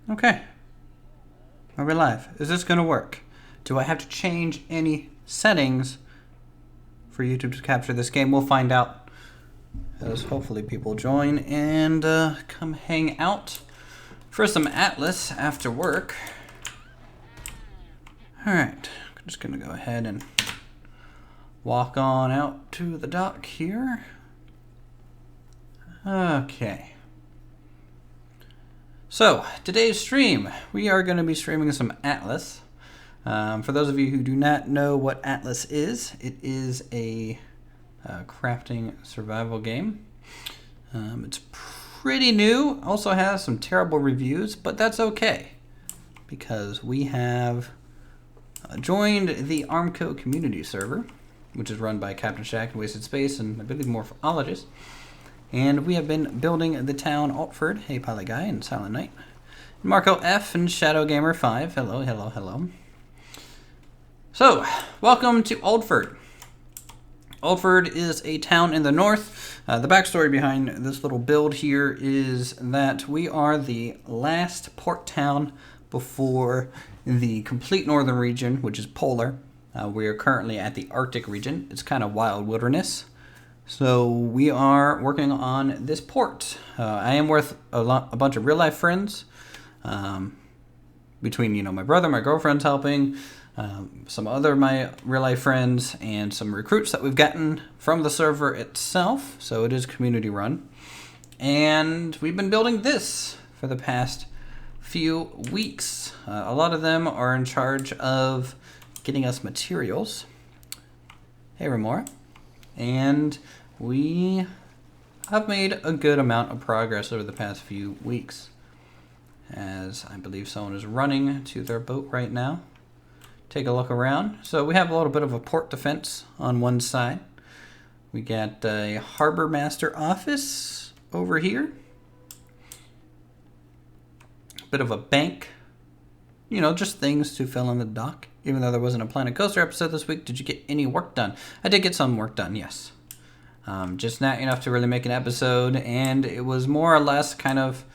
Okay. Are we live? Is this going to work? Do I have to change any settings for YouTube to capture this game? We'll find out as hopefully people join and come hang out for some Atlas after work. Alright, I'm just going to go ahead and walk on out to the dock here. Okay. So, today's stream, we are going to be streaming some Atlas. For those of you who do not know what Atlas is, it is a crafting survival game. It's pretty new, also has some terrible reviews, but that's okay, because we have joined the Armco community server, which is run by Captain Shack and Wasted Space and I believe Morphologists. And we have been building the town Altford, hey Pilot Guy and Silent Knight, Marco F and Shadow Gamer 5. Hello, hello, hello. So, welcome to Altford. Altford is a town in the north. The backstory behind this little build here is that we are the last port town before the complete northern region, which is polar. We are currently at the Arctic region. It's kind of wild wilderness. So we are working on this port. I am with a bunch of real life friends. Between my brother, my girlfriend's helping, some other my real life friends, and some recruits that we've gotten from the server itself. So it is community run, and we've been building this for the past few weeks. A lot of them are in charge of getting us materials. Hey Remora. And we have made a good amount of progress over the past few weeks, as I believe someone is running to their boat right now. Take a look around. So we have a little bit of a port defense on one side. We got a harbor master office over here. A bit of a bank. Just things to fill in the dock. Even though there wasn't a Planet Coaster episode this week, did you get any work done? I did get some work done, yes. Just not enough to really make an episode, and it was more or less kind of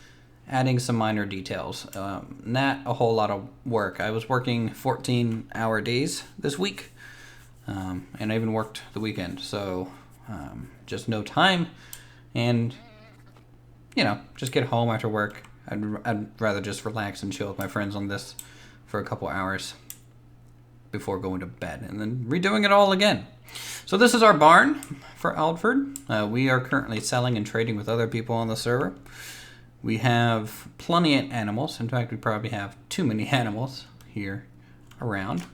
adding some minor details. Not a whole lot of work. I was working 14-hour days this week, and I even worked the weekend, so just no time, and, just get home after work. I'd rather just relax and chill with my friends on this for a couple hours before going to bed and then redoing it all again. So this is our barn for Altford. We are currently selling and trading with other people on the server. We have plenty of animals. In fact, we probably have too many animals here around.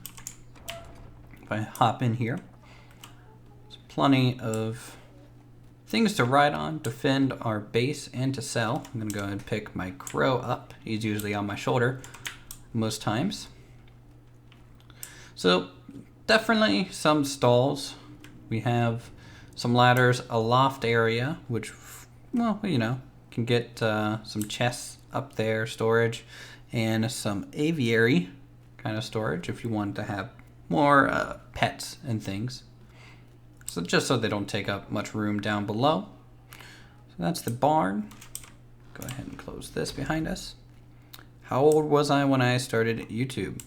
If I hop in here, there's plenty of things to ride on, defend our base, and to sell. I'm going to go ahead and pick my crow up. He's usually on my shoulder most times. So definitely some stalls. We have some ladders, a loft area, which, can get some chests up there, storage, and some aviary kind of storage if you want to have more pets and things. So just so they don't take up much room down below. So that's the barn. Go ahead and close this behind us. How old was I when I started YouTube?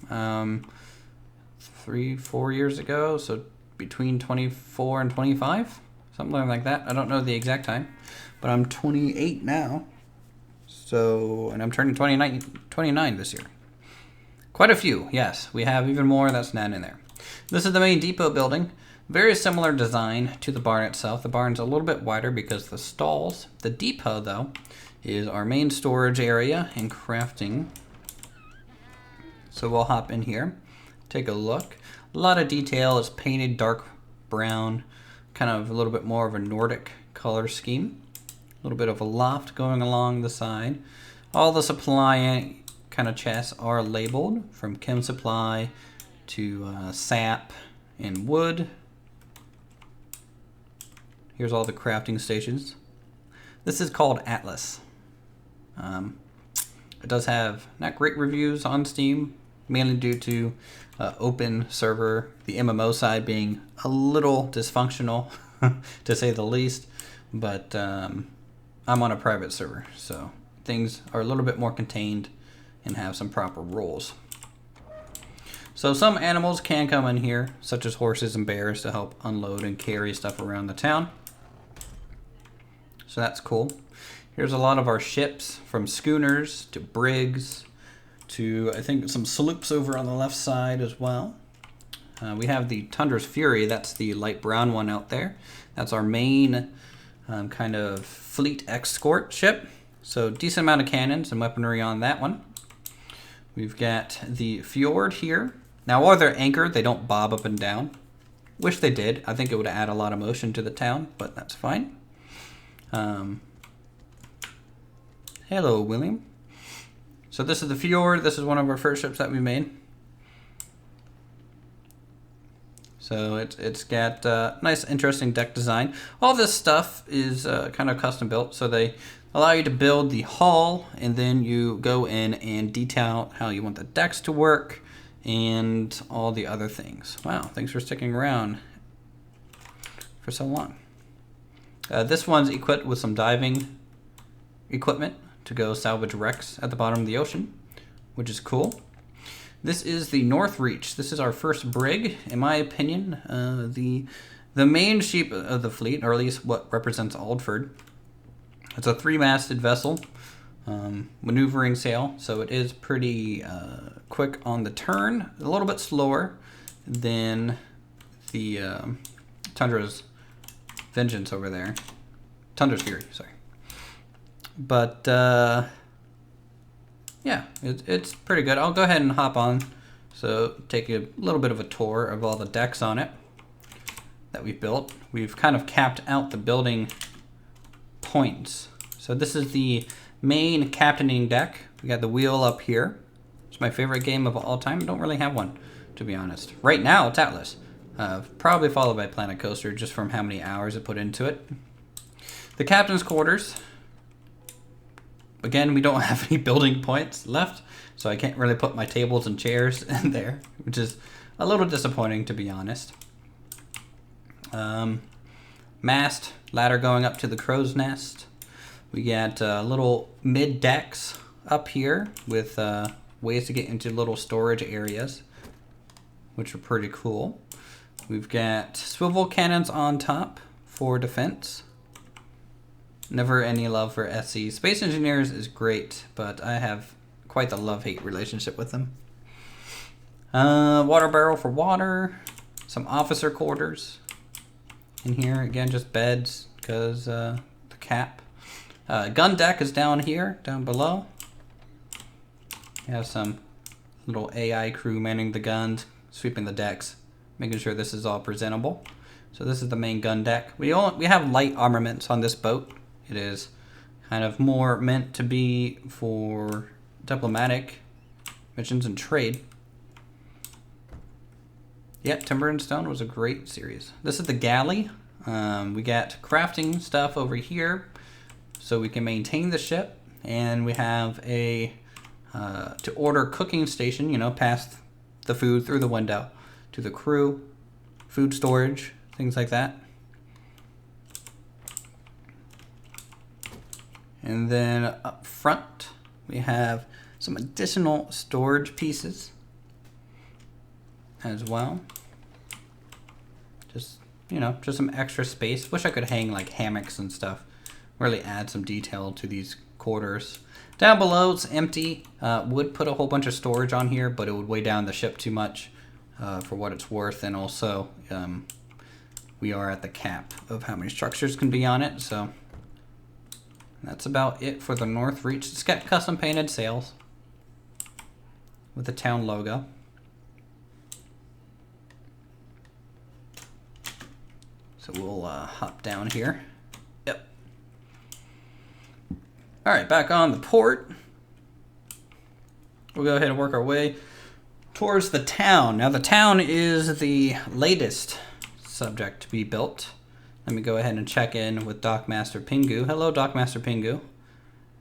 3-4 years ago, so between 24 and 25, something like that. I don't know the exact time, but I'm 28 now. So, and I'm turning 29 this year. Quite a few, yes. We have even more that's not in there. This is the main depot building. Very similar design to the barn itself. The barn's a little bit wider because the stalls. The depot, though, is our main storage area and crafting. So we'll hop in here, take a look. A lot of detail. It's painted dark brown, kind of a little bit more of a Nordic color scheme. A little bit of a loft going along the side. All the supply kind of chests are labeled, from chem supply to sap and wood. Here's all the crafting stations. This is called Atlas. It does have not great reviews on Steam, mainly due to open server, the MMO side being a little dysfunctional, to say the least. But I'm on a private server, so things are a little bit more contained and have some proper roles. So some animals can come in here, such as horses and bears, to help unload and carry stuff around the town. So that's cool. Here's a lot of our ships, from schooners to brigs to, I think, some sloops over on the left side as well. We have the Tundra's Fury. That's the light brown one out there. That's our main kind of fleet escort ship. So decent amount of cannons and weaponry on that one. We've got the Fjord here. Now, while they're anchored, they don't bob up and down. Wish they did. I think it would add a lot of motion to the town, but that's fine. Hello, William. So this is the Fjord. This is one of our first ships that we made. So it's got nice, interesting deck design. All this stuff is kind of custom built, so they allow you to build the hull, and then you go in and detail how you want the decks to work, and all the other things. Wow, thanks for sticking around for so long. This one's equipped with some diving equipment to go salvage wrecks at the bottom of the ocean, which is cool. This is the North Reach. This is our first brig, in my opinion. The main ship of the fleet, or at least what represents Aldford. It's a 3-masted vessel, maneuvering sail, so it is pretty quick on the turn, a little bit slower than the Tundra's Vengeance over there. Tundra's Fury, sorry. But yeah, it's pretty good. I'll go ahead and hop on, so take a little bit of a tour of all the decks on it that we've built. We've kind of capped out the building points. So this is the main captaining deck. We got the wheel up here. It's my favorite game of all time. I don't really have one, to be honest. Right now, it's Atlas. Probably followed by Planet Coaster, just from how many hours I put into it. The captain's quarters. Again, we don't have any building points left, so I can't really put my tables and chairs in there, which is a little disappointing, to be honest. Mast, ladder going up to the crow's nest. We got little mid decks up here with ways to get into little storage areas, which are pretty cool. We've got swivel cannons on top for defense. Never any love for SC. Space Engineers is great, but I have quite the love-hate relationship with them. Water barrel for water. Some officer quarters. In here, again, just beds, because the cap. Gun deck is down here, down below. You have some little AI crew manning the guns, sweeping the decks, making sure this is all presentable. So this is the main gun deck. We have light armaments on this boat. It is kind of more meant to be for diplomatic missions and trade. Yeah, Timber and Stone was a great series. This is the galley. We got crafting stuff over here so we can maintain the ship. And we have a to order cooking station, you know, pass the food through the window to the crew, food storage, things like that. And then up front, we have some additional storage pieces as well. Just, you know, just some extra space. Wish I could hang like hammocks and stuff. Really add some detail to these quarters. Down below, it's empty. Would put a whole bunch of storage on here, but it would weigh down the ship too much for what it's worth. And also, we are at the cap of how many structures can be on it, so that's about it for the North Reach. It's got custom painted sails with the town logo. So we'll hop down here. Yep. All right, back on the port. We'll go ahead and work our way towards the town. Now the town is the latest subject to be built. Let me go ahead and check in with Dockmaster Pingu. Hello, Dockmaster Pingu.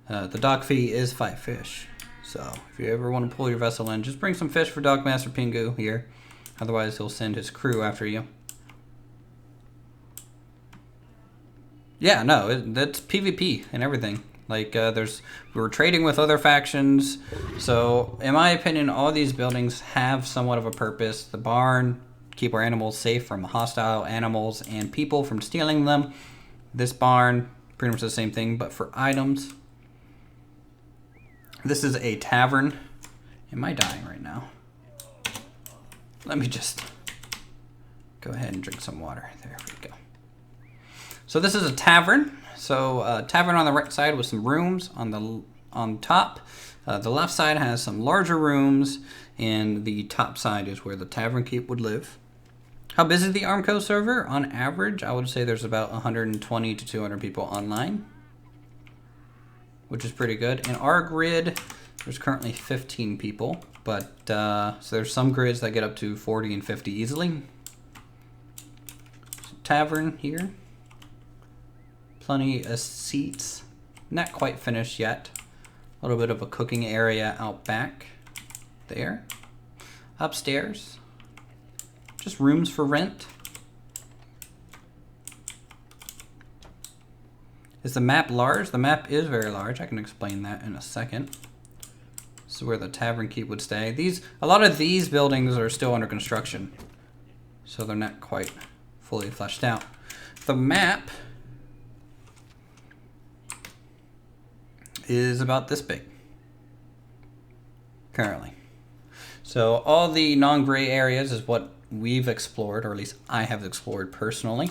The dock fee is 5 fish. So if you ever want to pull your vessel in, just bring some fish for Dockmaster Pingu here. Otherwise, he'll send his crew after you. Yeah, no, that's PvP and everything. Like we were trading with other factions. So in my opinion, all these buildings have somewhat of a purpose. The barn, keep our animals safe from hostile animals and people from stealing them. This barn, pretty much the same thing, but for items. This is a tavern. Am I dying right now? Let me just go ahead and drink some water. There we go. So this is a tavern. So tavern on the right side with some rooms on top. The left side has some larger rooms, and the top side is where the tavern keep would live. How busy is the Armco server? On average, I would say there's about 120 to 200 people online, which is pretty good. In our grid, there's currently 15 people, but so there's some grids that get up to 40 and 50 easily. So, tavern here. Plenty of seats. Not quite finished yet. A little bit of a cooking area out back there. Upstairs, just rooms for rent. Is the map large? The map is very large. I can explain that in a second. This is where the tavern keep would stay. A lot of these buildings are still under construction, so they're not quite fully fleshed out. The map is about this big currently. So all the non-gray areas is what we've explored, or at least I have explored personally.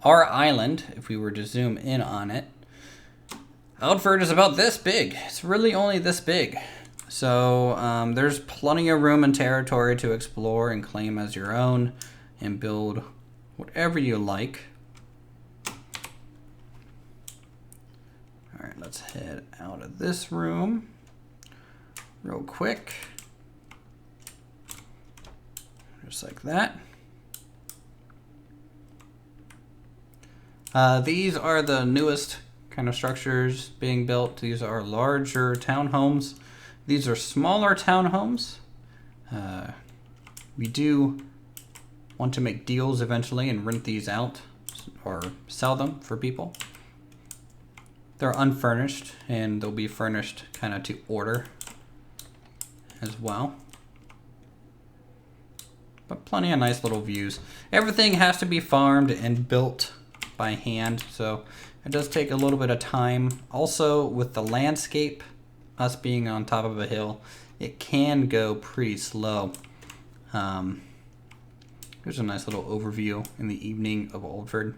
Our island, if we were to zoom in on it, Firt is about this big. It's really only this big. So there's plenty of room and territory to explore and claim as your own and build whatever you like. All right, let's head out of this room real quick. Just like that. These are the newest kind of structures being built. These are larger townhomes. These are smaller townhomes. We do want to make deals eventually and rent these out or sell them for people. They're unfurnished, and they'll be furnished kind of to order as well. But plenty of nice little views. Everything has to be farmed and built by hand, so it does take a little bit of time. Also, with the landscape, us being on top of a hill, it can go pretty slow. Here's a nice little overview in the evening of Firt.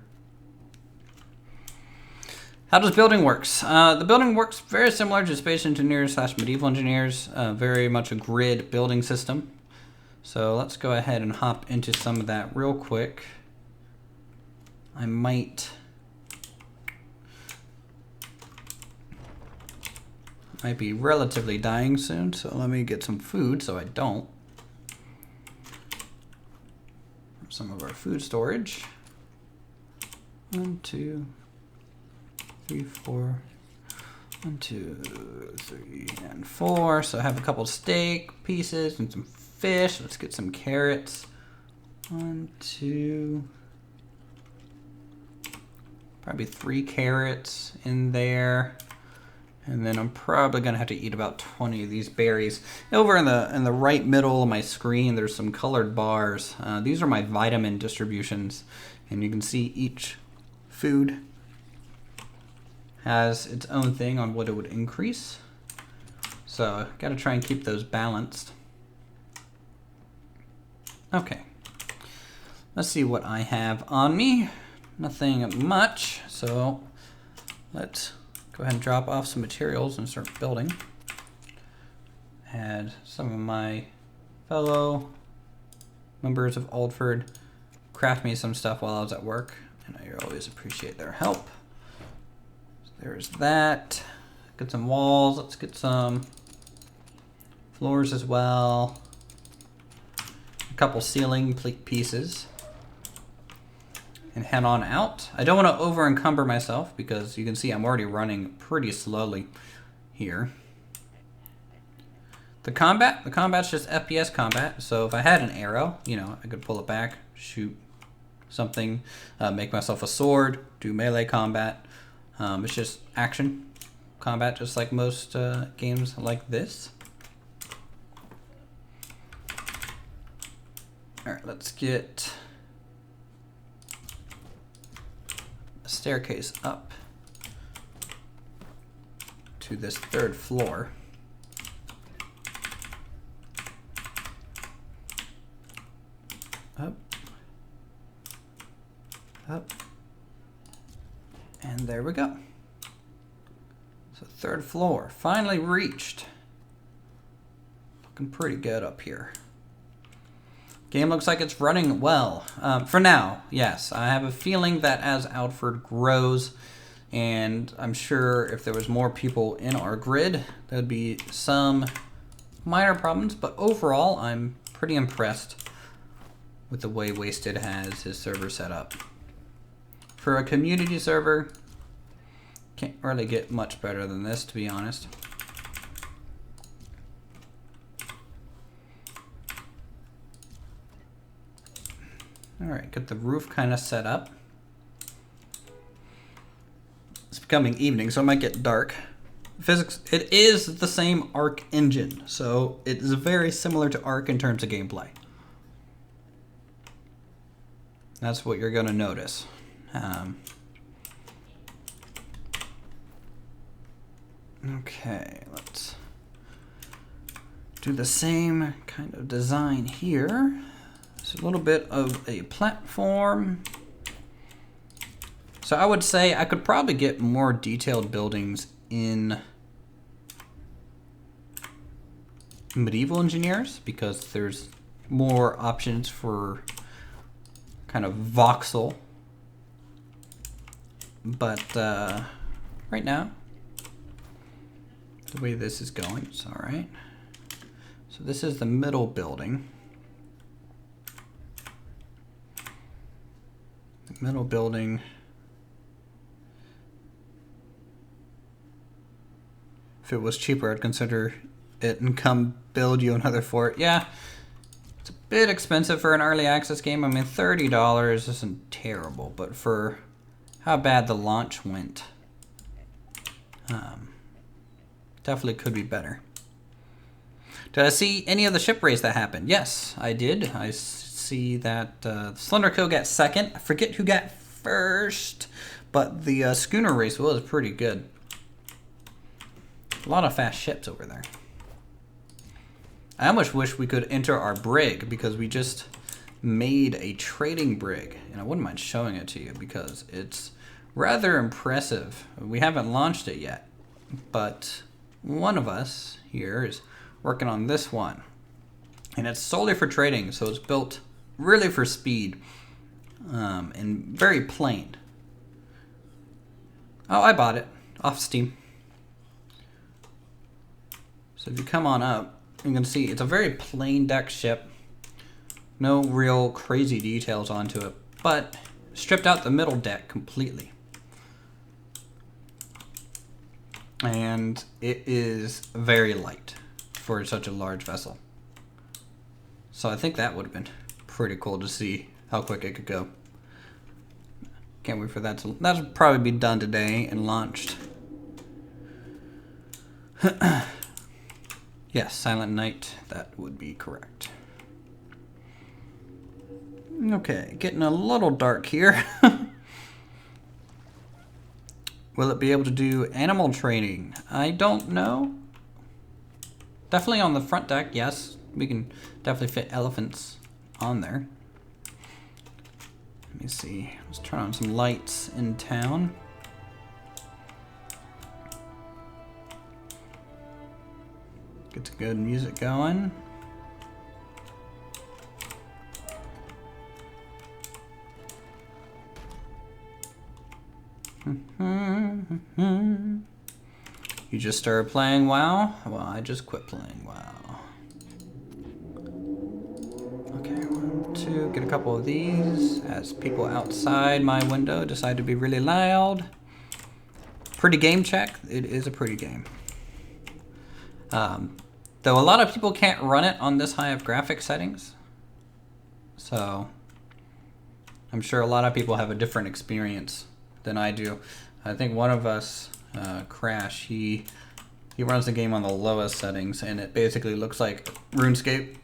How does building works? The building works very similar to Space Engineers / Medieval Engineers, very much a grid building system. So let's go ahead and hop into some of that real quick. I might be relatively dying soon, so let me get some food so I don't. Some of our food storage. 1, 2, 3, 4. 1, 2, 3, and 4. So I have a couple steak pieces and some fish. Let's get some carrots. 1, 2, probably 3 carrots in there. And then I'm probably gonna have to eat about 20 of these berries. Over in the right middle of my screen, there's some colored bars. These are my vitamin distributions, and you can see each food has its own thing on what it would increase. So gotta try and keep those balanced. Okay, let's see what I have on me. Nothing much, so let's go ahead and drop off some materials and start building. Had some of my fellow members of Firt craft me some stuff while I was at work, and I always appreciate their help. So there's that. Get some walls. Let's get some floors as well. A couple ceiling pieces. And head on out. I don't want to over encumber myself because you can see I'm already running pretty slowly here. The combat's just FPS combat. So if I had an arrow, you know, I could pull it back, shoot something, make myself a sword, do melee combat. It's just action combat, just like most games like this. All right, let's get a staircase up to this 3rd floor. Up. Up. And there we go. So 3rd floor, finally reached. Looking pretty good up here. Game looks like it's running well. For now, yes. I have a feeling that as Alfred grows, and I'm sure if there was more people in our grid, there'd be some minor problems, but overall, I'm pretty impressed with the way Wasted has his server set up. For a community server, can't really get much better than this, to be honest. All right, get the roof kind of set up. It's becoming evening, so it might get dark. Physics, it is the same Arc engine, so it is very similar to Arc in terms of gameplay. That's what you're gonna notice. Okay, let's do the same kind of design here. It's a little bit of a platform. So I would say I could probably get more detailed buildings in medieval engineers because there's more options for kind of voxel. But right now, the way this is going, it's all right. So this is the middle building. The middle building. If it was cheaper, I'd consider it and come build you another fort. Yeah, it's a bit expensive for an early access game. I mean, $30 isn't terrible, but for how bad the launch went, definitely could be better. Did I see any of the ship race that happened? Yes, I did. I see that Slender Co got 2nd. I forget who got 1st, but the schooner race was pretty good. A lot of fast ships over there. I almost wish we could enter our brig because we just made a trading brig, and I wouldn't mind showing it to you because it's rather impressive. We haven't launched it yet, but one of us here is working on this one, and it's solely for trading, so it's built really for speed and very plain. Oh, I bought it off Steam. So if you come on up, you can see it's a very plain deck ship. No real crazy details onto it, but stripped out the middle deck completely. And it is very light for such a large vessel. So I think that would have been pretty cool to see how quick it could go. Can't wait for that to, that'll probably be done today and launched. Yes, Silent Night, that would be correct. Okay, getting a little dark here. Will it be able to do animal training? I don't know. Definitely on the front deck, yes. We can definitely fit elephants on there. Let me see. Let's turn on some lights in town. Get some good music going. You just started playing WoW? Well, I just quit playing WoW. Okay, 1, 2, get a couple of these as people outside my window decide to be really loud. Pretty game check. It is a pretty game. Though a lot of people can't run it on this high of graphic settings. So I'm sure a lot of people have a different experience than I do. I think one of us Crash. He runs the game on the lowest settings, and it basically looks like RuneScape.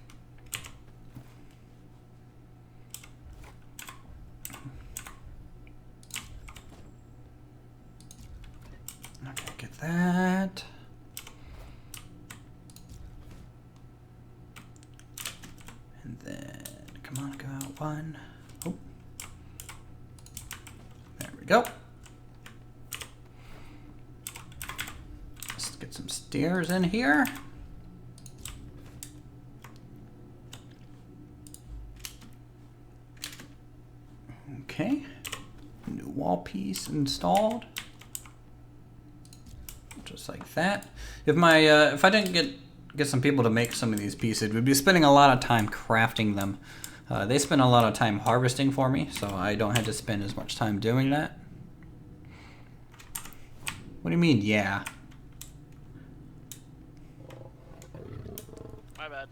Okay, get that. And then, come on, go out one. Oh. There we go. Let's get some stairs in here. Okay. New wall piece installed. Just like that. If I didn't get some people to make some of these pieces, we'd be spending a lot of time crafting them. They spend a lot of time harvesting for me, so I don't have to spend as much time doing that. What do you mean, yeah? My bad.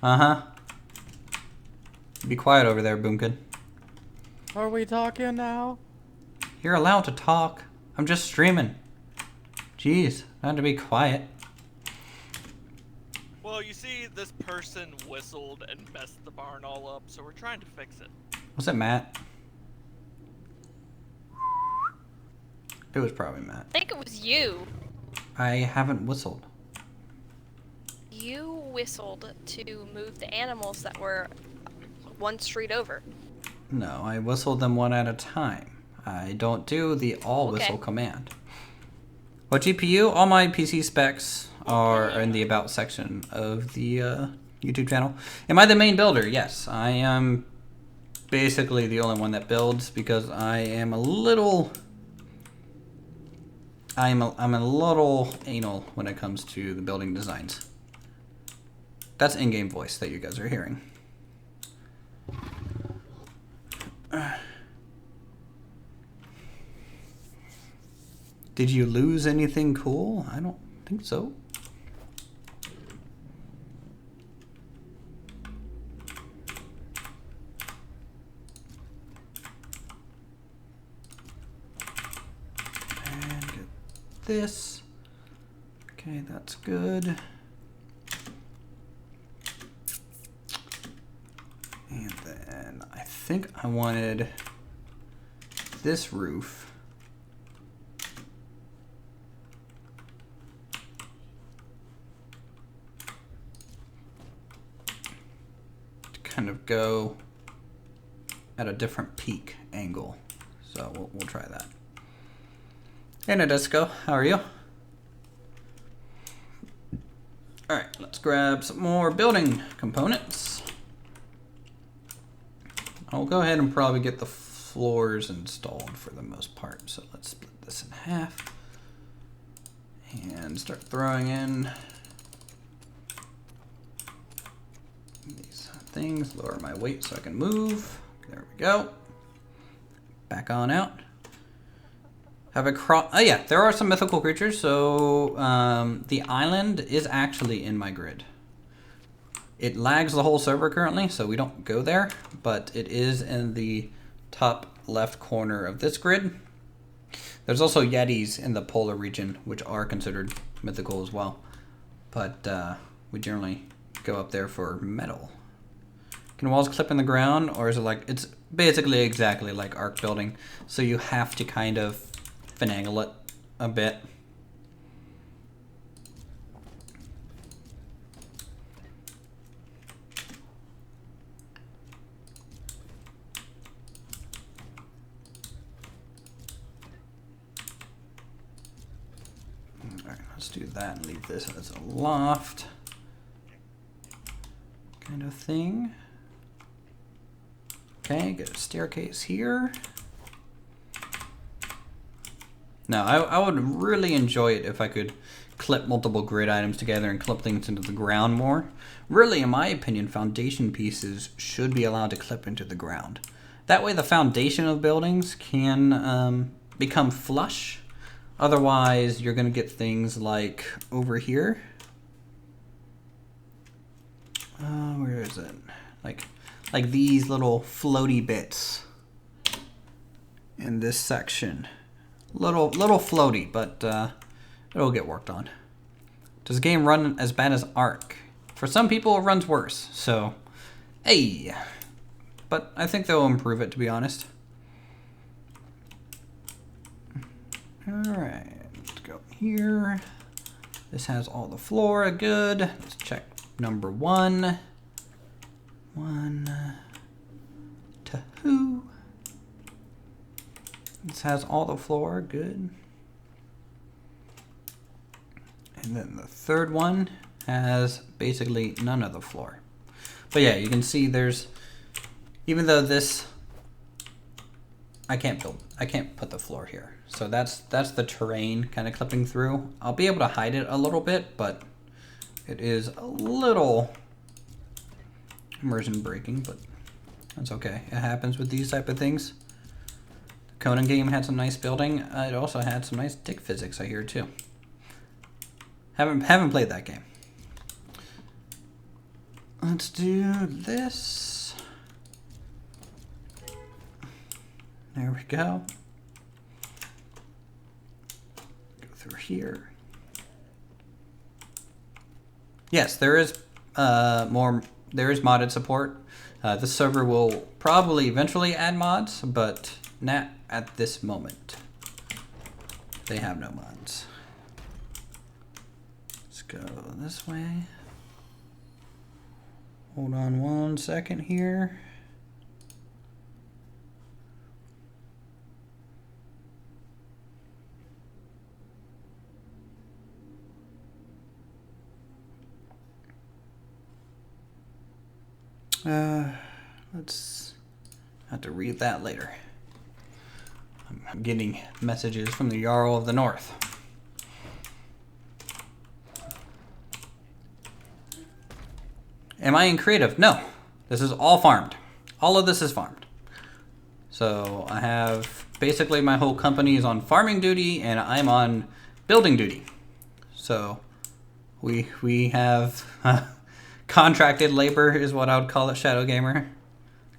Uh-huh. Be quiet over there, Boomkin. Are we talking now? You're allowed to talk. I'm just streaming. Jeez, not to be quiet. Well, you see, this person whistled and messed the barn all up, so we're trying to fix it. Was it Matt? It was probably Matt. I think it was you. I haven't whistled. You whistled to move the animals that were one street over. No, I whistled them one at a time. I don't do the all whistle command. What GPU? All my PC specs are in the about section of the YouTube channel. Am I the main builder? Yes, I am basically the only one that builds because I am a little... I'm a little anal when it comes to the building designs. That's in-game voice that you guys are hearing. Did you lose anything cool? I don't think so. And get this. Okay, that's good. And then I think I wanted this roof. Kind of go at a different peak angle. So we'll try that. Hey Nadisco, how are you? Alright, let's grab some more building components. I'll go ahead and probably get the floors installed for the most part. So let's split this in half and start throwing in these things, lower my weight so I can move. There we go. Back on out. Have a oh yeah, there are some mythical creatures. So the island is actually in my grid. It lags the whole server currently, so we don't go there, but it is in the top left corner of this grid. There's also Yetis in the polar region, which are considered mythical as well, but we generally go up there for metal. Can walls clip in the ground, or is it like, it's basically exactly like arc building, so you have to kind of finagle it a bit. Alright, let's do that and leave this as a loft kind of thing. Okay, get a staircase here. Now, I would really enjoy it if I could clip multiple grid items together and clip things into the ground more. Really, in my opinion, foundation pieces should be allowed to clip into the ground. That way the foundation of buildings can become flush. Otherwise, you're going to get things like over here. Where is it? Like these little floaty bits in this section. Little floaty, but it'll get worked on. Does the game run as bad as Ark? For some people, it runs worse. So, hey. But I think they'll improve it, to be honest. Alright, let's go here. This has all the flora, good. Let's check number 1. 1, 2. This has all the flora, good. And then the third one has basically none of the flora. But yeah, you can see there's, even though this, I can't put the floor here. So that's the terrain kind of clipping through. I'll be able to hide it a little bit, but it is a little immersion breaking, but that's okay. It happens with these type of things. The Conan game had some nice building. It also had some nice dick physics, I hear, too. Haven't played that game. Let's do this. There we go. Go through here. Yes, there is modded support. This server will probably eventually add mods, but not at this moment. They have no mods. Let's go this way. Hold on 1 second here. Let's have to read that later. I'm getting messages from the Jarl of the North. Am I in creative? No. This is all farmed. All of this is farmed. So I have basically my whole company is on farming duty and I'm on building duty. So we have contracted labor is what I would call it, Shadow Gamer.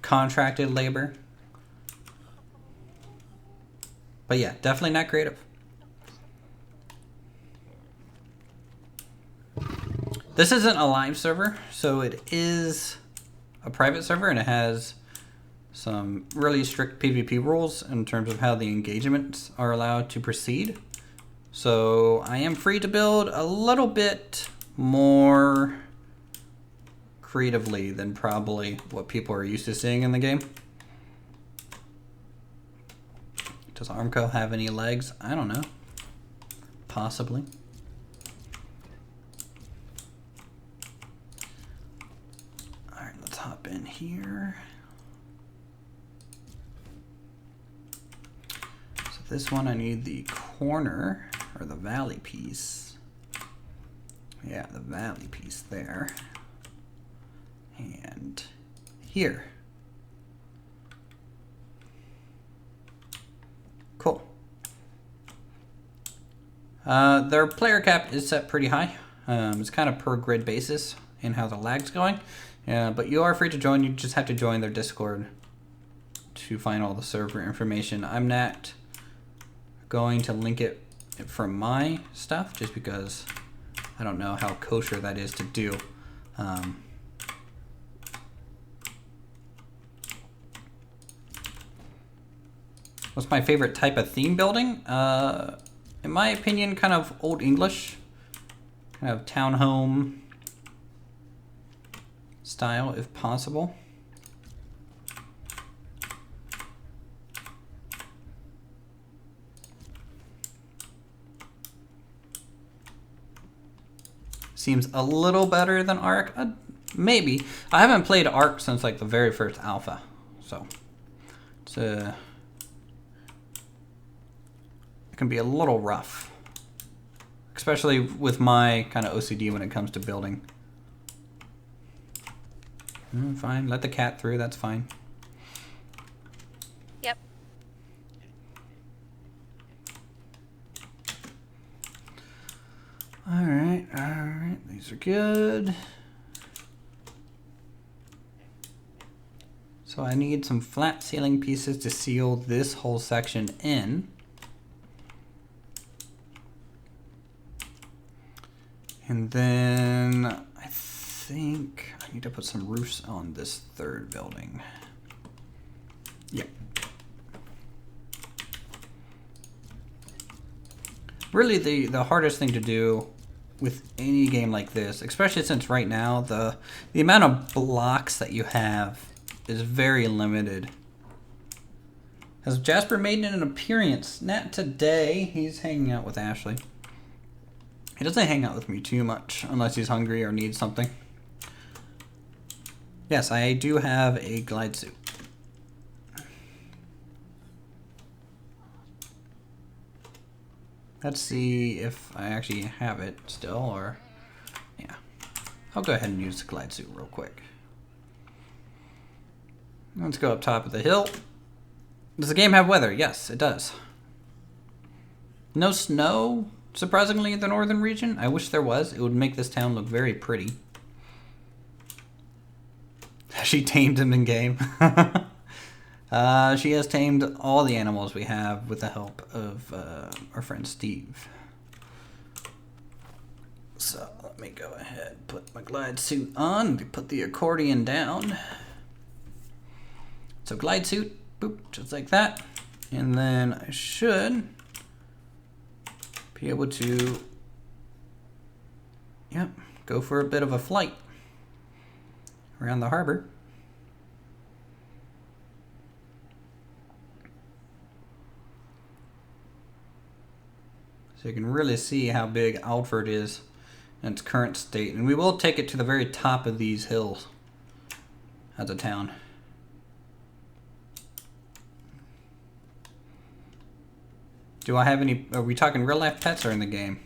Contracted labor. But yeah, definitely not creative. This isn't a live server, so it is a private server and it has some really strict PvP rules in terms of how the engagements are allowed to proceed. So I am free to build a little bit more creatively than probably what people are used to seeing in the game. Does Armco have any legs? I don't know. Possibly. Alright, let's hop in here. So this one I need the corner, or the valley piece. Yeah, the valley piece there. And here. Cool. Their player cap is set pretty high. It's kind of per grid basis in how the lag's going. But you are free to join. You just have to join their Discord to find all the server information. I'm not going to link it from my stuff just because I don't know how kosher that is to do. What's my favorite type of theme building? In my opinion, kind of Old English, kind of townhome style, if possible. Seems a little better than Ark. Maybe. I haven't played Ark since like the very first alpha, so it's it can be a little rough, especially with my kind of OCD when it comes to building. Fine, let the cat through, that's fine. Yep. Alright, these are good. So I need some flat ceiling pieces to seal this whole section in. And then I think I need to put some roofs on this third building. Yep. Really the hardest thing to do with any game like this, especially since right now the amount of blocks that you have is very limited. Has Jasper made an appearance? Not today. He's hanging out with Ashley. He doesn't hang out with me too much unless he's hungry or needs something. Yes, I do have a glide suit. Let's see if I actually have it still, or yeah. I'll go ahead and use the glide suit real quick. Let's go up top of the hill. Does the game have weather? Yes, it does. No snow, surprisingly, in the northern region. I wish there was. It would make this town look very pretty. She tamed him in game. She has tamed all the animals we have with the help of our friend Steve. So let me go ahead and put my glide suit on. Put the accordion down. So glide suit, boop, just like that. And then I should be able to, yep, go for a bit of a flight around the harbor. So you can really see how big Alfred is in its current state. And we will take it to the very top of these hills as a town. Do I have any, are we talking real life pets or in the game?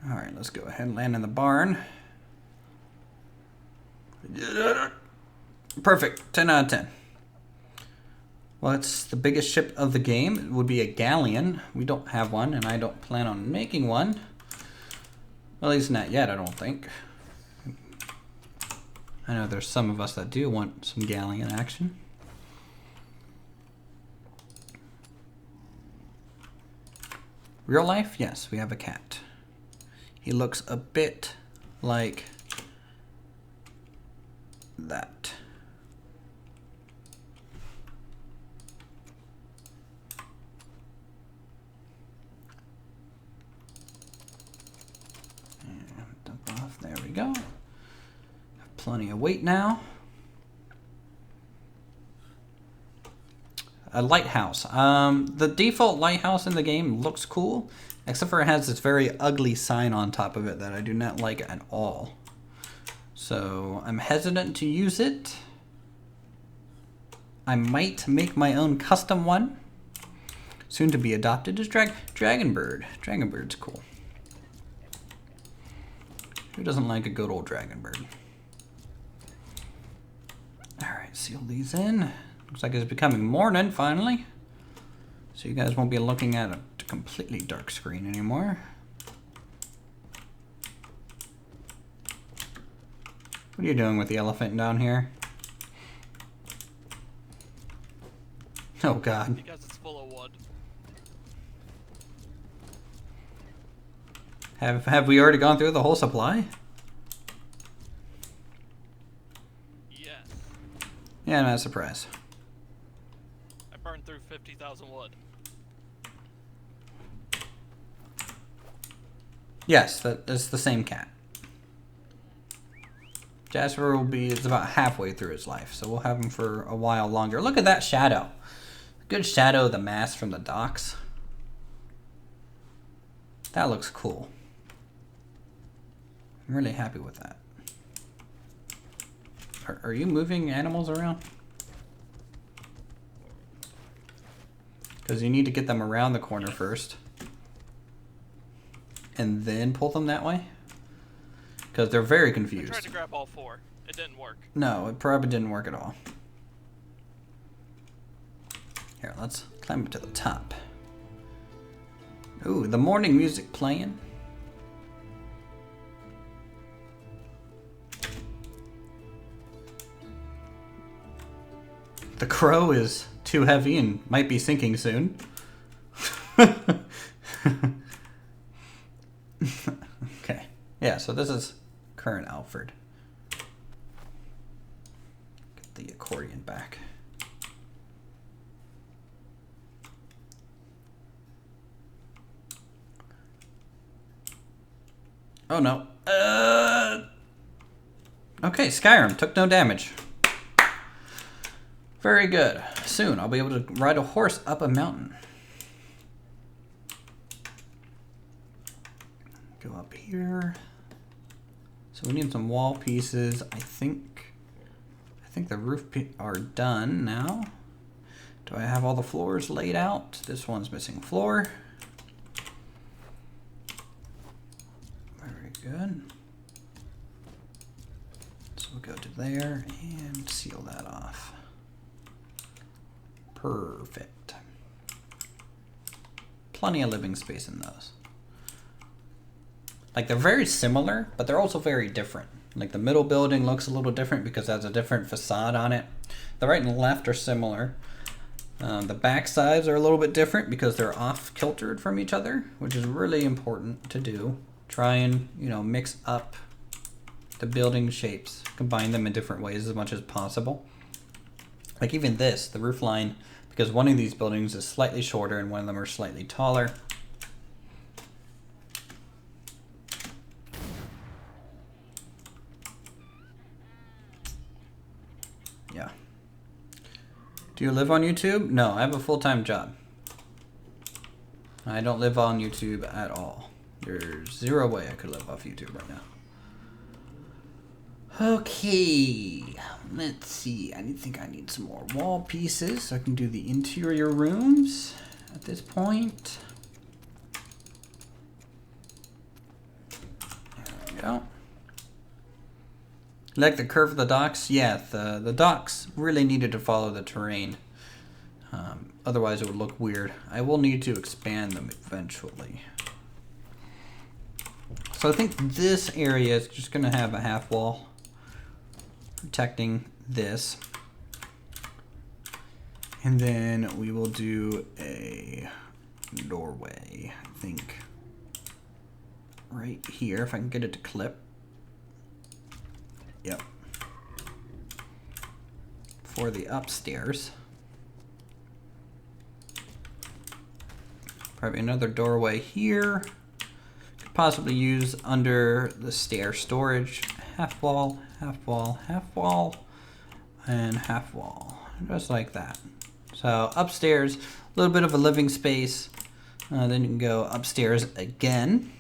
All right, let's go ahead and land in the barn. Perfect, 10 out of 10. What's the biggest ship of the game? It would be a galleon. We don't have one, and I don't plan on making one. Well, at least not yet, I don't think. I know there's some of us that do want some galleon action. Real life? Yes, we have a cat. He looks a bit like that. And dump off, there we go. Plenty of weight now. A lighthouse. The default lighthouse in the game looks cool, except for it has this very ugly sign on top of it that I do not like at all. So I'm hesitant to use it. I might make my own custom one. Soon to be adopted is Dragonbird. Dragonbird's cool. Who doesn't like a good old Dragonbird? Alright, seal these in. Looks like it's becoming morning finally. So you guys won't be looking at a completely dark screen anymore. What are you doing with the elephant down here? Oh god. Because it's full of wood. Have we already gone through the whole supply? Yes. Yeah, not a surprise. I burned through 50,000 wood. Yes, that's the same cat. Jasper is about halfway through his life, so we'll have him for a while longer. Look at that shadow. Good shadow of the mast from the docks. That looks cool. I'm really happy with that. Are you moving animals around? Because you need to get them around the corner first. And then pull them that way. Because they're very I confused. tried to grab all four. It didn't work. No, it probably didn't work at all. Here, let's climb up to the top. Ooh, the morning music playing. The crow is too heavy and might be sinking soon. Okay. Yeah, so this is current Alfred. Get the accordion back. Oh no. Okay, Skyrim took no damage. Very good. Soon I'll be able to ride a horse up a mountain. Go up here. So we need some wall pieces. I think the roof are done now. Do I have all the floors laid out? This one's missing floor. Very good. So we'll go to there and seal that off. Perfect. Plenty of living space in those. Like, they're very similar, but they're also very different. Like, the middle building looks a little different because it has a different facade on it. The right and left are similar. The back sides are a little bit different because they're off-kiltered from each other, which is really important to do. Try and, you know, mix up the building shapes, combine them in different ways as much as possible. Like even this, the roof line, because one of these buildings is slightly shorter and one of them are slightly taller. Yeah. Do you live on YouTube? No, I have a full-time job. I don't live on YouTube at all. There's zero way I could live off YouTube right now. Okay, let's see. I think I need some more wall pieces so I can do the interior rooms at this point. There we go. Like the curve of the docks? Yeah, the docks really needed to follow the terrain. Otherwise it would look weird. I will need to expand them eventually. So I think this area is just going to have a half wall protecting this. And then we will do a doorway, I think, right here, if I can get it to clip. Yep. For the upstairs. Probably another doorway here. Could possibly use under the stair storage. Half wall, half wall, half wall, and half wall. Just like that. So upstairs, a little bit of a living space. Then you can go upstairs again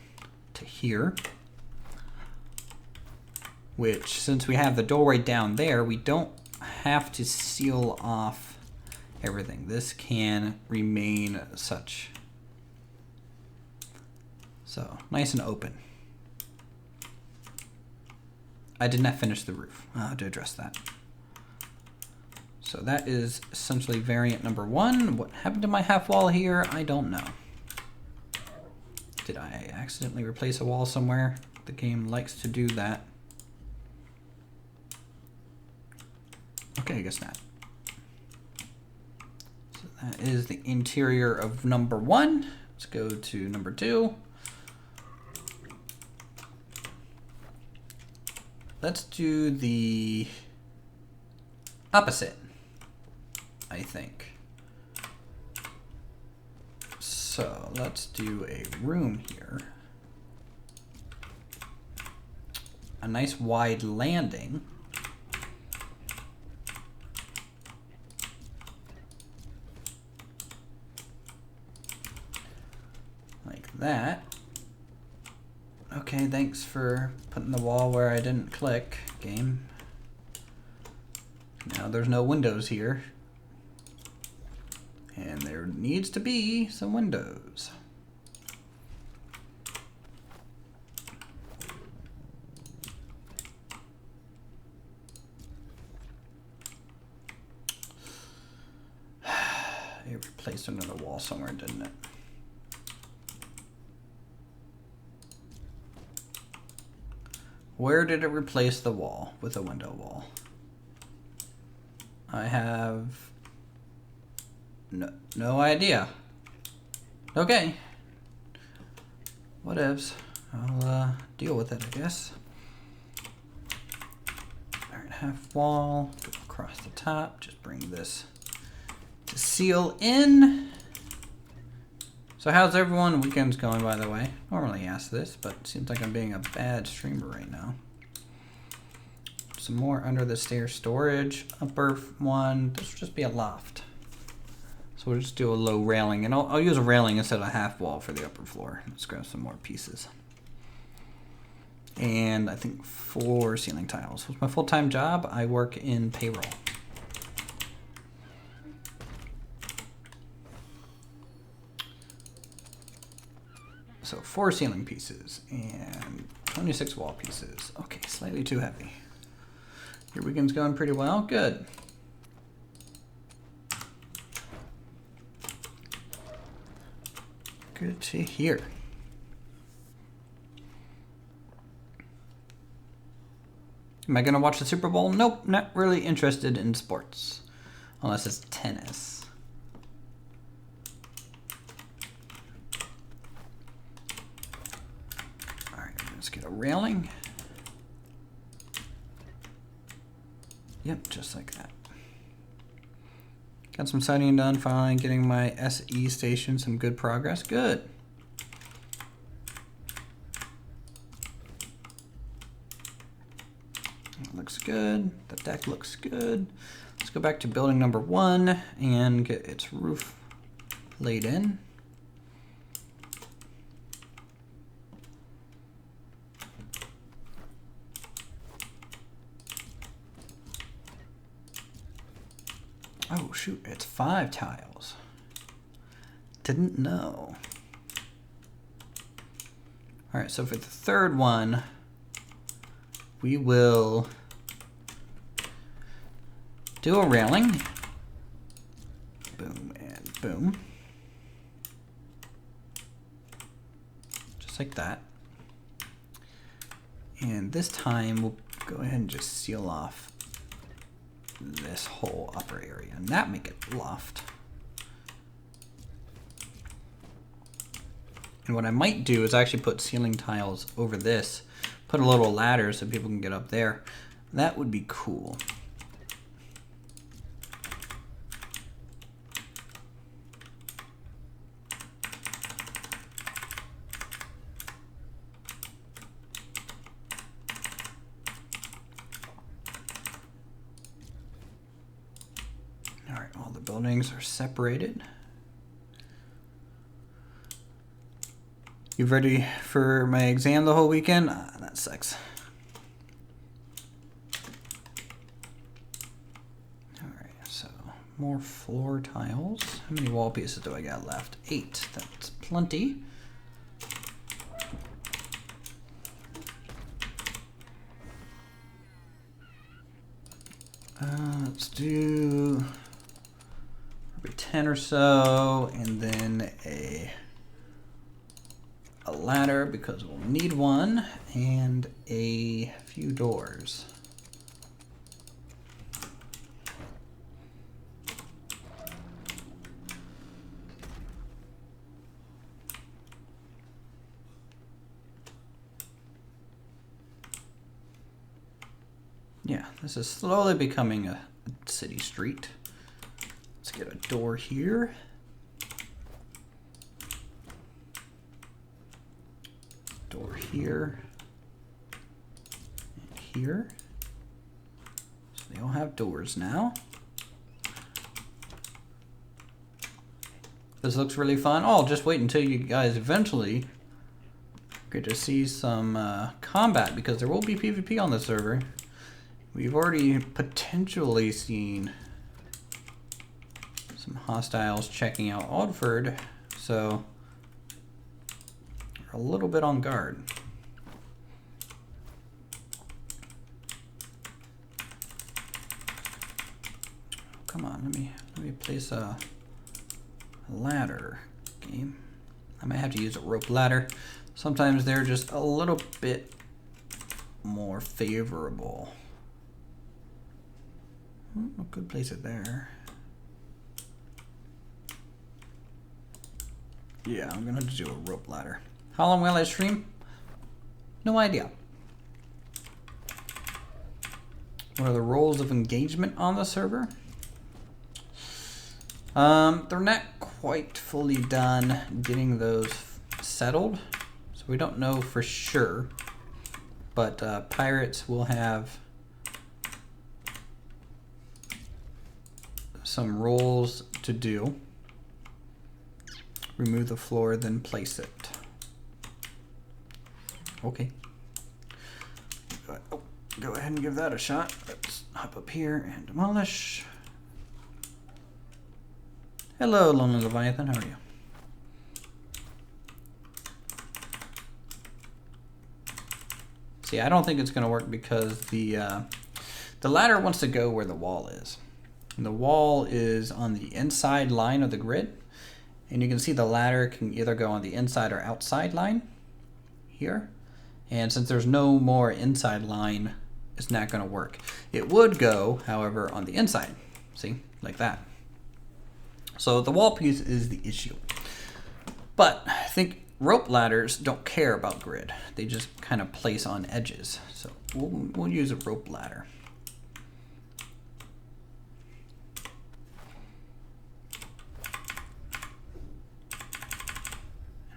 to here. Which, since we have the doorway down there, we don't have to seal off everything. This can remain such. So, nice and open. I did not finish the roof. I'll have to address that. So that is essentially variant number 1. What happened to my half wall here? I don't know. Did I accidentally replace a wall somewhere? The game likes to do that. Okay, I guess not. So that is the interior of number 1. Let's go to number 2. Let's do the opposite, I think. So let's do a room here. A nice wide landing. Like that. Okay, thanks for putting the wall where I didn't click, game. Now there's no windows here. And there needs to be some windows. It replaced another wall somewhere, didn't it? Where did it replace the wall with a window wall? I have no idea. Okay. Whatevs. I'll deal with it, I guess. Alright, half wall. Go across the top. Just bring this to seal in. So how's everyone weekends going, by the way? Normally ask this, but it seems like I'm being a bad streamer right now. Some more under the stairs storage. Upper one. This will just be a loft. So we'll just do a low railing. And I'll use a railing instead of a half wall for the upper floor. Let's grab some more pieces. And I think 4 ceiling tiles. What's my full-time job? I work in payroll. So 4 ceiling pieces and 26 wall pieces. Okay, slightly too heavy. Your weekend's going pretty well. Good. Good to hear. Am I going to watch the Super Bowl? Nope, not really interested in sports. Unless it's tennis. Alright, let's get a railing. Yep, just like that. Got some siding done, finally getting my SE station some good progress. Good. Looks good. The deck looks good. Let's go back to building number 1 and get its roof laid in. Oh shoot, it's 5 tiles. Didn't know. All right, so for the third one, we will do a railing. Boom and boom. Just like that. And this time we'll go ahead and just seal off this whole upper area and that make it loft. And what I might do is actually put ceiling tiles over this, put a little ladder so people can get up there. That would be cool. Buildings are separated. You ready for my exam the whole weekend? Ah, that sucks. Alright, so more floor tiles. How many wall pieces do I got left? 8. That's plenty. Let's do 10 or so, and then a ladder because we'll need one, and a few doors. Yeah, this is slowly becoming a city street. Let's get a door here. Door here. And here. So they all have doors now. This looks really fun. Oh, just wait until you guys eventually get to see some combat, because there will be PvP on the server. We've already potentially seen some hostiles checking out Oldford, so we're a little bit on guard. Come on, let me place a ladder game. I might have to use a rope ladder. Sometimes they're just a little bit more favorable. I could place it there. Yeah, I'm gonna have to do a rope ladder. How long will I stream? No idea. What are the roles of engagement on the server? They're not quite fully done getting those settled, so we don't know for sure. But pirates will have some roles to do. Remove the floor, then place it. Okay. Go ahead and give that a shot. Let's hop up here and demolish. Hello, Lonely Leviathan. How are you? See, I don't think it's going to work because the ladder wants to go where the wall is. And the wall is on the inside line of the grid. And you can see the ladder can either go on the inside or outside line here. And since there's no more inside line, it's not going to work. It would go, however, on the inside. See, like that. So the wall piece is the issue. But I think rope ladders don't care about grid. They just kind of place on edges. So we'll use a rope ladder.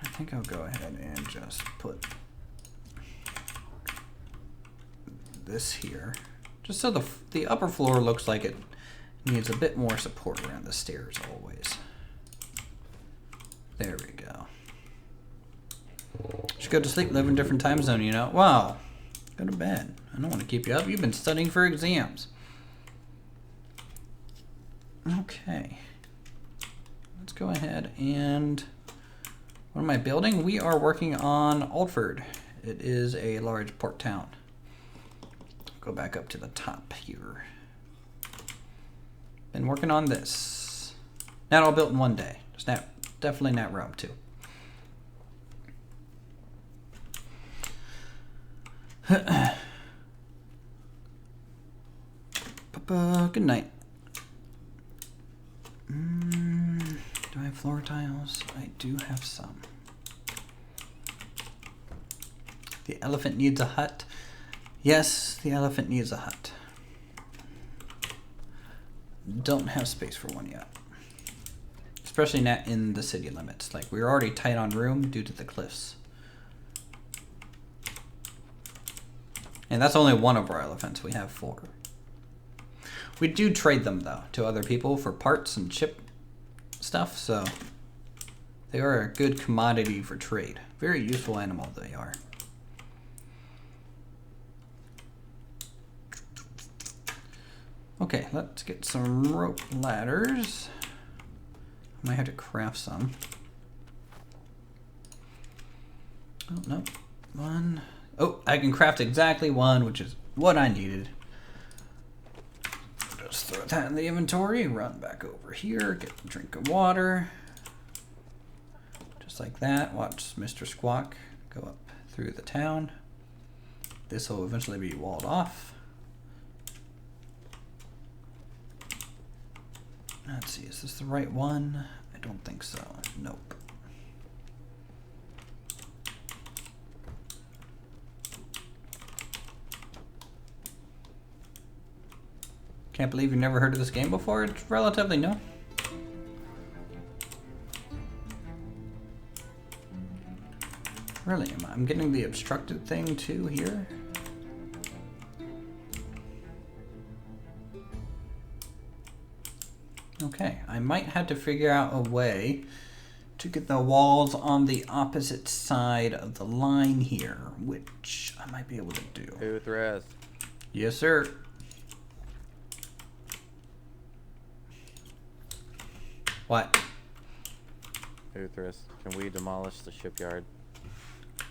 I think I'll go ahead and just put this here, just so the upper floor looks like it needs a bit more support around the stairs always. There we go. Should go to sleep, live in a different time zone, you know. Wow. Go to bed. I don't want to keep you up. You've been studying for exams. Okay. Let's go ahead and... What am I building? We are working on Oldford. It is a large port town. Go back up to the top here. Been working on this. Not all built in one day. It's not, definitely not Rome 2. Good night. Do I have floor tiles? I do have some. The elephant needs a hut. Yes, the elephant needs a hut. Don't have space for one yet. Especially not in the city limits. Like, we're already tight on room due to the cliffs. And that's only one of our elephants. We have 4. We do trade them, though, to other people for parts and chip stuff, so they are a good commodity for trade. Very useful animal they are. Okay, let's get some rope ladders. I might have to craft some. Oh, no. 1. Oh, I can craft exactly 1, which is what I needed. Just throw that in the inventory, run back over here, get a drink of water. Just like that. Watch Mr. Squawk go up through the town. This will eventually be walled off. Let's see, is this the right one? I don't think so. Nope. Can't believe you've never heard of this game before? It's relatively new. Really, I'm getting the obstructed thing too here. Okay, I might have to figure out a way to get the walls on the opposite side of the line here, which I might be able to do. Uthras. Yes, sir. What? Uthras, can we demolish the shipyard?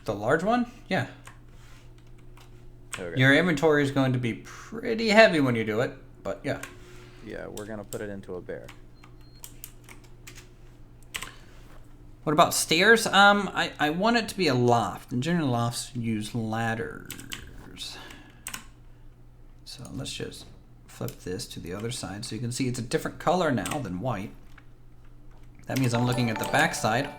The large one? Yeah. Okay. Your inventory is going to be pretty heavy when you do it, but yeah. Yeah, we're gonna put it into a bear. What about stairs? I want it to be a loft. And generally lofts use ladders. So let's just flip this to the other side so you can see it's a different color now than white. That means I'm looking at the back side.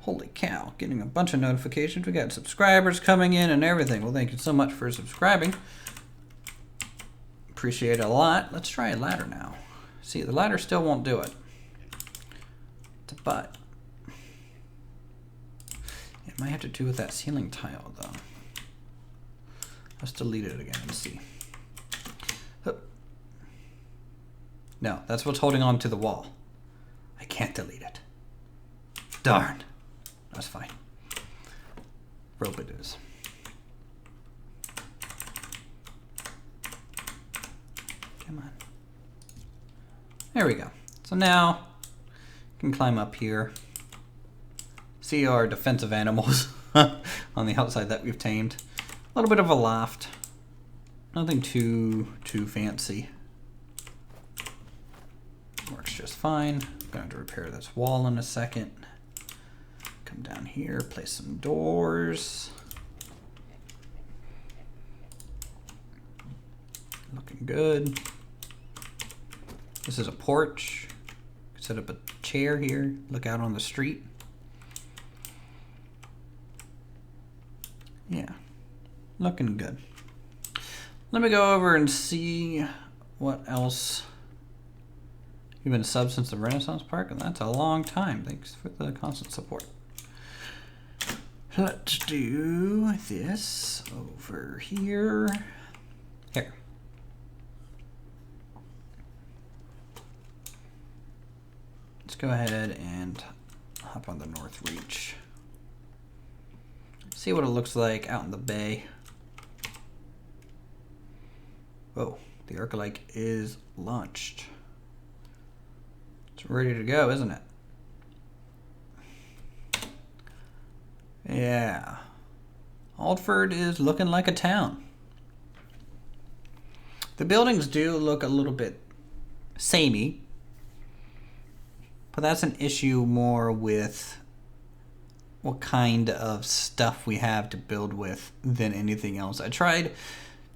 Holy cow, getting a bunch of notifications. We got subscribers coming in and everything. Well, thank you so much for subscribing. Appreciate it a lot. Let's try a ladder now. See, the ladder still won't do it. It's a but. It might have to do with that ceiling tile, though. Let's delete it again and see. No, that's what's holding on to the wall. I can't delete it. Darn. That's fine. Rope it is. Come on. There we go. So now you can climb up here. See our defensive animals on the outside that we've tamed. A little bit of a loft. Nothing too fancy. Works just fine. I'm going to repair this wall in a second. Come down here, place some doors. Looking good. This is a porch. Set up a chair here, look out on the street. Yeah, looking good. Let me go over and see what else. You've been a sub since the Renaissance Park, and that's a long time. Thanks for the constant support. Let's do this over here. Here. Let's go ahead and hop on the North Reach. See what it looks like out in the bay. Whoa, the Arcalike is launched. It's ready to go, isn't it? Yeah. Firt is looking like a town. The buildings do look a little bit samey, but that's an issue more with what kind of stuff we have to build with than anything else. I tried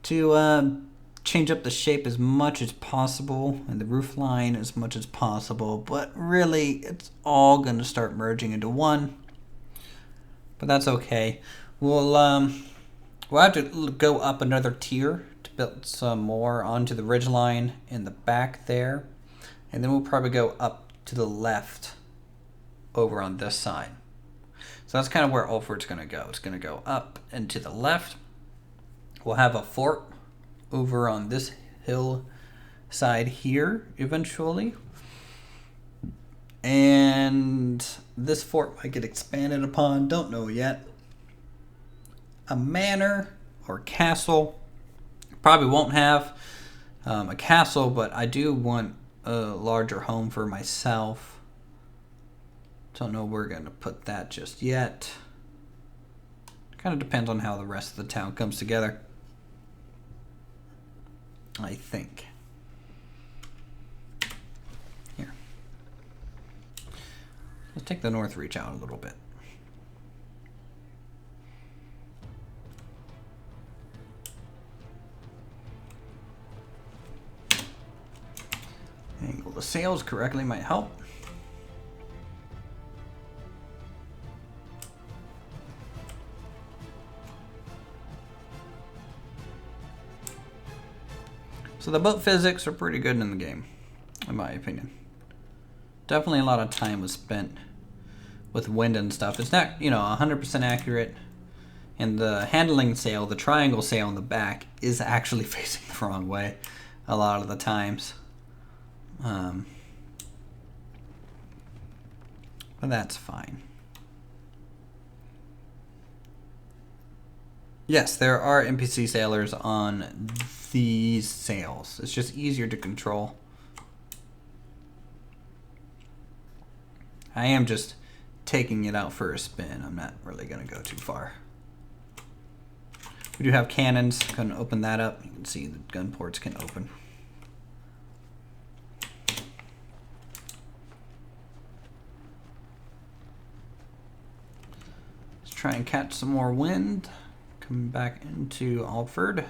to change up the shape as much as possible and the roof line as much as possible, but really it's all going to start merging into one. But that's okay. We'll have to go up another tier to build some more onto the ridge line in the back there, and then we'll probably go up to the left over on this side. So that's kind of where Firt's going to go. It's going to go up and to the left. We'll have a fort over on this hill side here eventually. And this fort might get expanded upon, don't know yet. A manor or castle. Probably won't have a castle, but I do want a larger home for myself. Don't know where we're going to put that just yet. Kind of depends on how the rest of the town comes together, I think. Here. Let's take the North Reach out a little bit. Angle the sails correctly might help. So the boat physics are pretty good in the game, in my opinion. Definitely a lot of time was spent with wind and stuff. It's not, 100% accurate. And the handling sail, the triangle sail in the back, is actually facing the wrong way a lot of the times. But that's fine. Yes, there are NPC sailors on these sails. It's just easier to control. I am just taking it out for a spin. I'm not really going to go too far. We do have cannons. Going to open that up. You can see the gun ports can open. Let's try and catch some more wind. Coming back into Firt.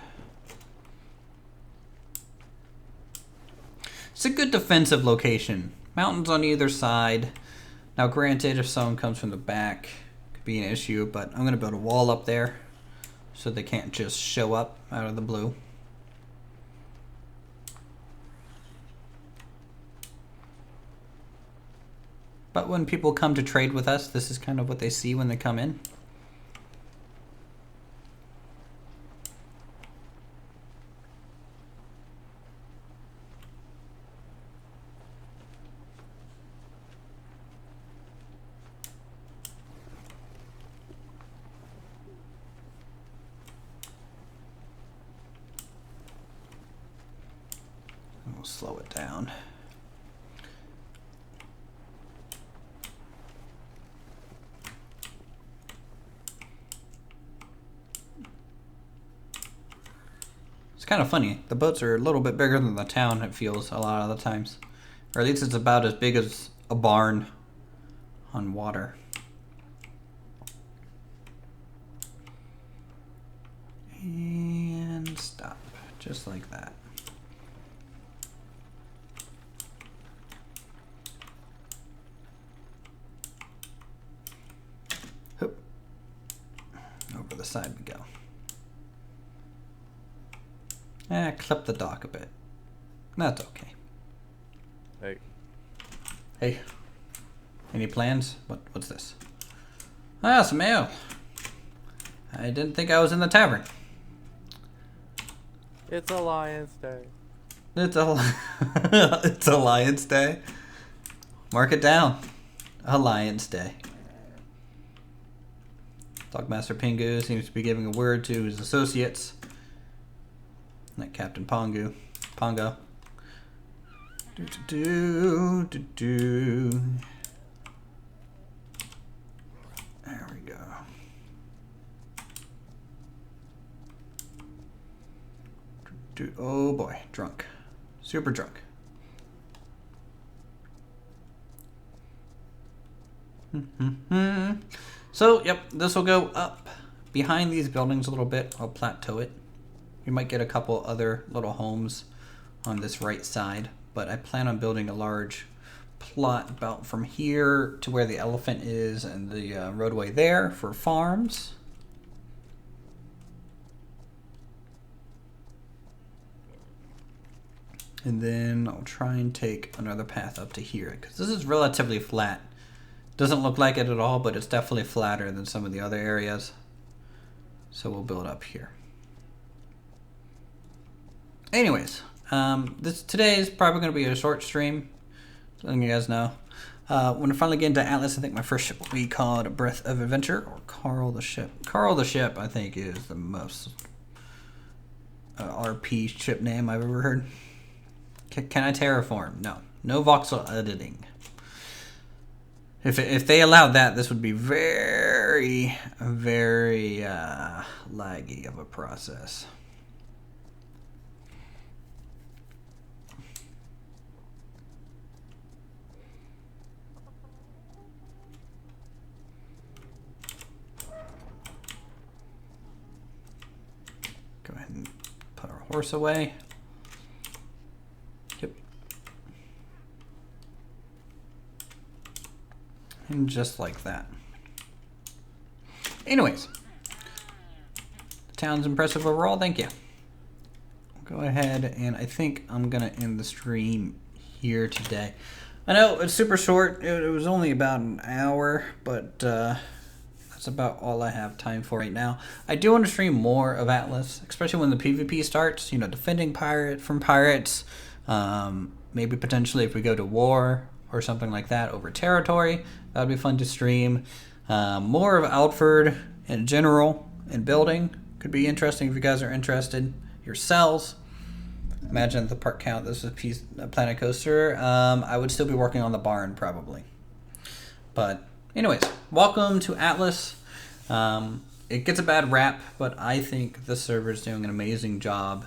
It's a good defensive location. Mountains on either side. Now, granted, if someone comes from the back, it could be an issue, but I'm going to build a wall up there so they can't just show up out of the blue. But when people come to trade with us, this is kind of what they see when they come in. We'll slow it down. It's kind of funny. The boats are a little bit bigger than the town, it feels, a lot of the times. Or at least it's about as big as a barn on water. And stop. Just like that. Hoop. Over the side we go. Clip the dock a bit. That's okay. Hey. Hey. Any plans? What's this? Ah, some ale. I didn't think I was in the tavern. It's Alliance Day. It's it's Alliance Day. Mark it down. Alliance Day. Dogmaster Pingu seems to be giving a word to his associates. Like Captain Pongo. Do. There we go. Oh boy, drunk. Super drunk. So, yep, this will go up behind these buildings a little bit. I'll plateau it. We might get a couple other little homes on this right side, but I plan on building a large plot about from here to where the elephant is and the roadway there for farms. And then I'll try and take another path up to here because this is relatively flat. Doesn't look like it at all, but it's definitely flatter than some of the other areas. So we'll build up here. Anyways, today is probably going to be a short stream, letting you guys know. When I finally get into Atlas, I think my first ship will be called Breath of Adventure, or Carl the Ship. Carl the Ship, I think, is the most RP ship name I've ever heard. Can I terraform? No. No voxel editing. If they allowed that, this would be very, very laggy of a process. Go ahead and put our horse away. Yep. And just like that. Anyways, the town's impressive overall, thank you. Go ahead, and I think I'm gonna end the stream here today. I know it's super short, it was only about an hour, but that's about all I have time for right now. I do want to stream more of Atlas, especially when the PvP starts, you know, defending from pirates, maybe potentially if we go to war or something like that over territory. That would be fun to stream. More of Outford in general and building could be interesting if you guys are interested yourselves. Imagine the part count. This is a Planet Coaster. I would still be working on the barn probably. But anyways, welcome to Atlas. It gets a bad rap, but I think the server is doing an amazing job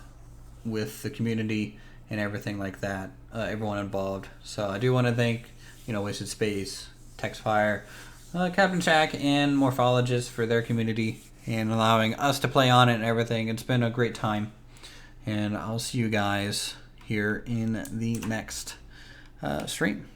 with the community and everything like that. Everyone involved. So I do want to thank, Wasted Space, Textfire, Captain Shack, and Morphologist for their community and allowing us to play on it and everything. It's been a great time. And I'll see you guys here in the next stream.